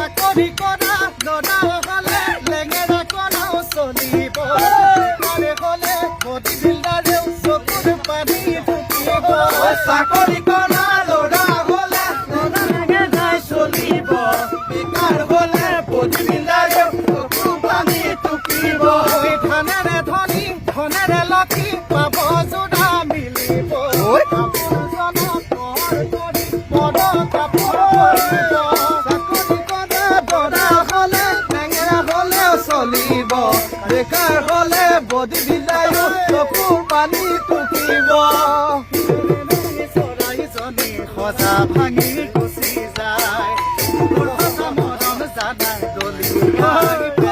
চাকৰি কৰা ল'ৰা হ'লে লেঙেৰা কৰাও চলিব হ'লে বডি বিল্ডাৰেও চকুৰ পানী ঢুকিব চাকৰি কৰা ল'ৰা হ'লে লেঙেৰাই চলিব বেকাৰ হ'লে বডি বিল্ডাৰেও চকুৰ পানী ঢুকিব ধানেৰে ধনী ধনেৰে লক্ষী পাব যোৰা মিলিব চলিব বেকাৰ হ'লে বডি বিল্ডাৰেও চকুৰ পানী টুকিব চৰাইজনী সজা ভাঙি গুচি যায় মৰম জানাই দলি